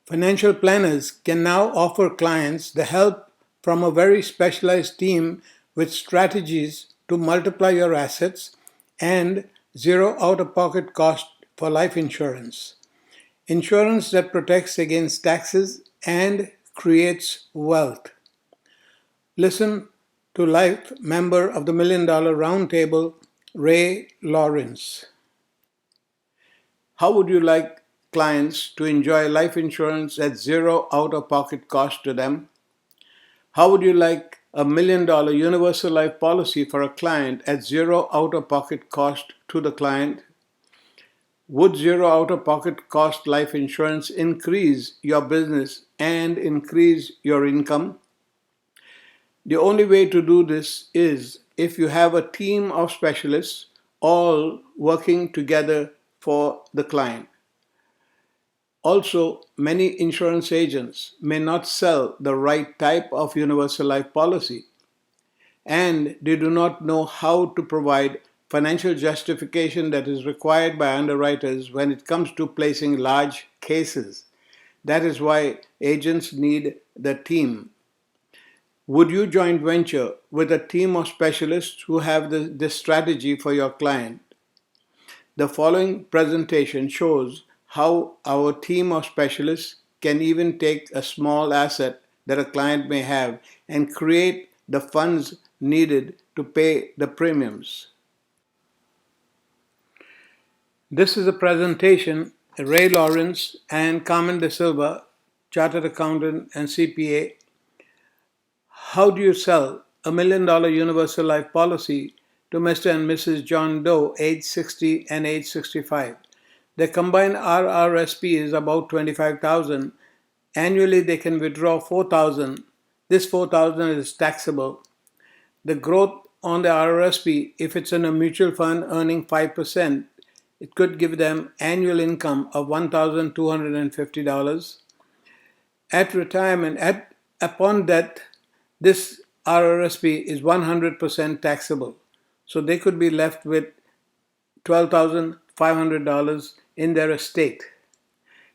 Financial planners can now offer clients the help from a very specialized team with strategies to multiply your assets and zero out of pocket cost for life insurance. Insurance that protects against taxes and creates wealth. Listen to life member of the Million Dollar Roundtable, Ray Lawrence. How would you like clients to enjoy life insurance at zero out of pocket cost to them? How would you like $1 million universal life policy for a client at zero out of pocket cost to the client? Would zero out of pocket cost life insurance increase your business and increase your income? The only way to do this is if you have a team of specialists all working together for the client. Also, many insurance agents may not sell the right type of universal life policy, and they do not know how to provide financial justification that is required by underwriters when it comes to placing large cases. That is why agents need the team. Would you joint venture with a team of specialists who have this strategy for your client? The following presentation shows how our team of specialists can even take a small asset that a client may have and create the funds needed to pay the premiums. This is a presentation Ray Lawrence and Carmen De Silva, Chartered Accountant and CPA. How do you sell $1 million universal life policy to Mr. and Mrs. John Doe, age 60 and age 65? Their combined RRSP is about $25,000. Annually, they can withdraw $4,000. This $4,000 is taxable. The growth on the RRSP, if it's in a mutual fund earning 5%, it could give them annual income of $1,250. At retirement, upon death, this RRSP is 100% taxable. So they could be left with $12,500 in their estate.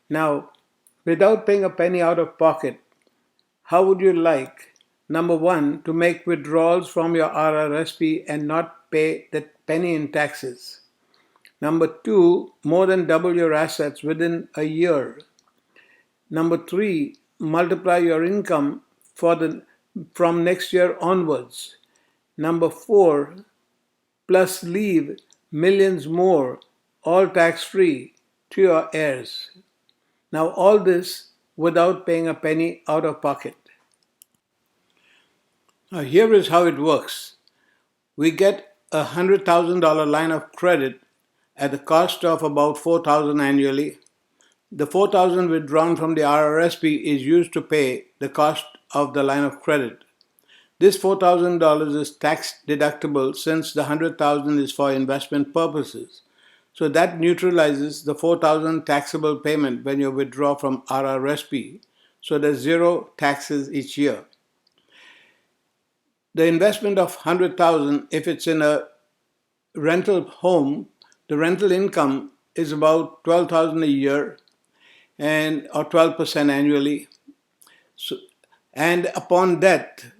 Now, without paying a penny out of pocket, how would you like, number one, to make withdrawals from your RRSP and not pay that penny in taxes? Number two, more than double your assets within a year. Number three, multiply your income from next year onwards. Number four, plus leave millions more, all tax-free, to your heirs. Now, all this without paying a penny out of pocket. Now, here is how it works. We get a $100,000 line of credit at the cost of about $4,000 annually. The $4,000 withdrawn from the RRSP is used to pay the cost of the line of credit. This $4,000 is tax deductible since the $100,000 is for investment purposes. So that neutralizes the $4,000 taxable payment when you withdraw from RRSP. So there's zero taxes each year. The investment of $100,000, if it's in a rental home, the rental income is about $12,000 a year or 12% annually. And upon death,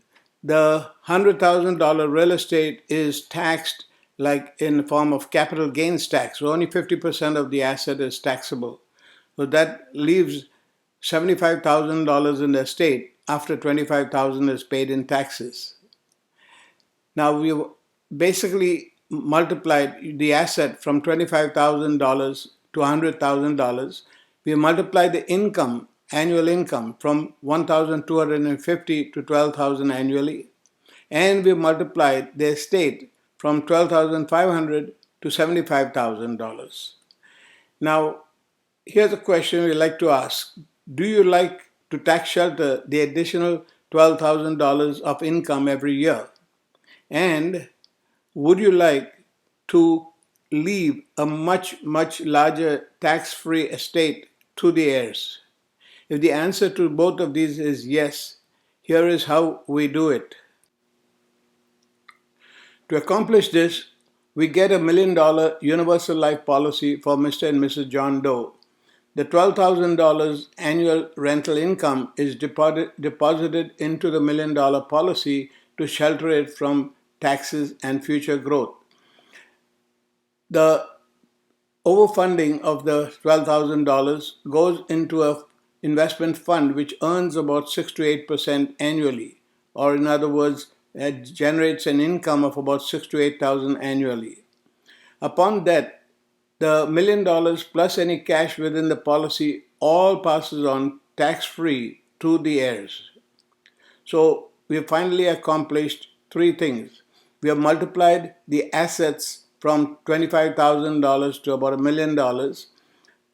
the $100,000 real estate is taxed like in the form of capital gains tax. So only 50% of the asset is taxable. So that leaves $75,000 in the estate after $25,000 is paid in taxes. Now we've basically multiplied the asset from $25,000 to $100,000. We multiplied the income, annual income, from $1,250 to $12,000 annually. And we multiplied the estate from $12,500 to $75,000. Now, here's a question we like to ask. Do you like to tax shelter the additional $12,000 of income every year? And would you like to leave a much, much larger tax-free estate to the heirs? If the answer to both of these is yes, here is how we do it. To accomplish this, we get $1 million universal life policy for Mr. and Mrs. John Doe. The $12,000 annual rental income is deposited into the $1 million policy to shelter it from taxes and future growth. The overfunding of the $12,000 goes into an investment fund which earns about 6 to 8% annually, or in other words, it generates an income of about 6 to 8,000 annually. Upon death, the $1 million plus any cash within the policy all passes on tax-free to the heirs. So we have finally accomplished three things. We have multiplied the assets from $25,000 to about $1 million.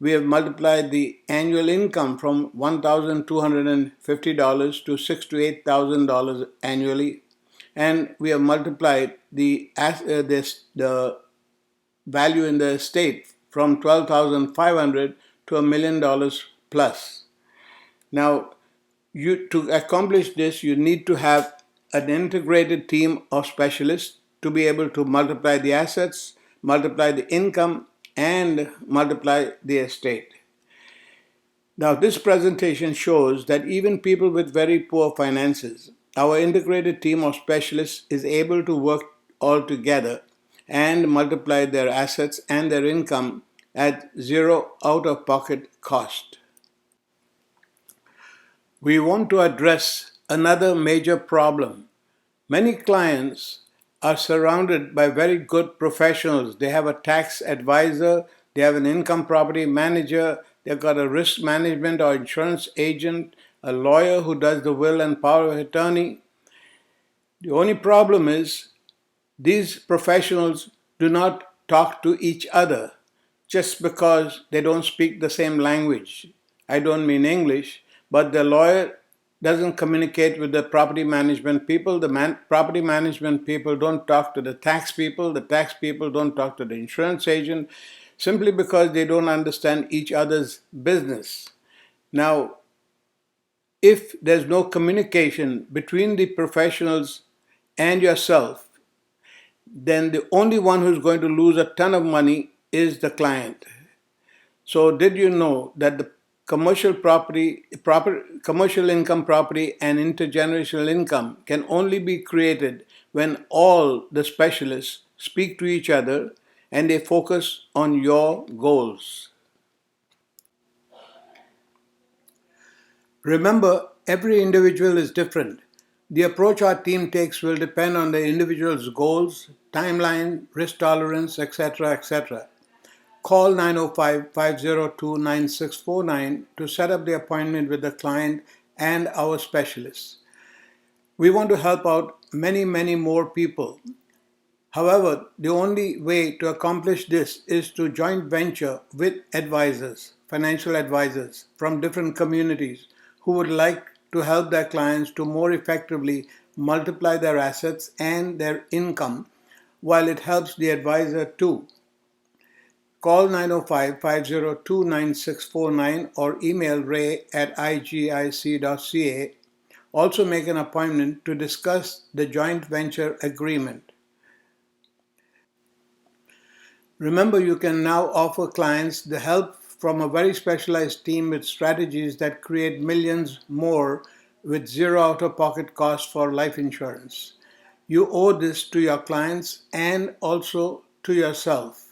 We have multiplied the annual income from $1,250 to $6,000 to $8,000 annually, and we have multiplied the value in the estate from $12,500 to $1 million plus. Now, to accomplish this, you need to have an integrated team of specialists to be able to multiply the assets, multiply the income, and multiply the estate. Now, this presentation shows that even people with very poor finances, our integrated team of specialists is able to work all together and multiply their assets and their income at zero out-of-pocket cost. We want to address another major problem. Many clients are surrounded by very good professionals. They have a tax advisor, they have an income property manager, they've got a risk management or insurance agent, a lawyer who does the will and power of attorney. The only problem is these professionals do not talk to each other just because they don't speak the same language. I don't mean English, but the lawyer doesn't communicate with the property management people. The property management people don't talk to the tax people. The tax people don't talk to the insurance agent, simply because they don't understand each other's business. Now, if there's no communication between the professionals and yourself, then the only one who's going to lose a ton of money is the client. So did you know that the commercial income property and intergenerational income can only be created when all the specialists speak to each other and they focus on your goals? Remember, every individual is different. The approach our team takes will depend on the individual's goals, timeline, risk tolerance, etc., etc. Call 905-502-9649 to set up the appointment with the client and our specialists. We want to help out many, many more people. However, the only way to accomplish this is to joint venture with advisors, financial advisors from different communities who would like to help their clients to more effectively multiply their assets and their income, while it helps the advisor too. Call 905-502-9649 or email ray@igic.ca. Also make an appointment to discuss the joint venture agreement. Remember, you can now offer clients the help from a very specialized team with strategies that create millions more with zero out-of-pocket cost for life insurance. You owe this to your clients and also to yourself.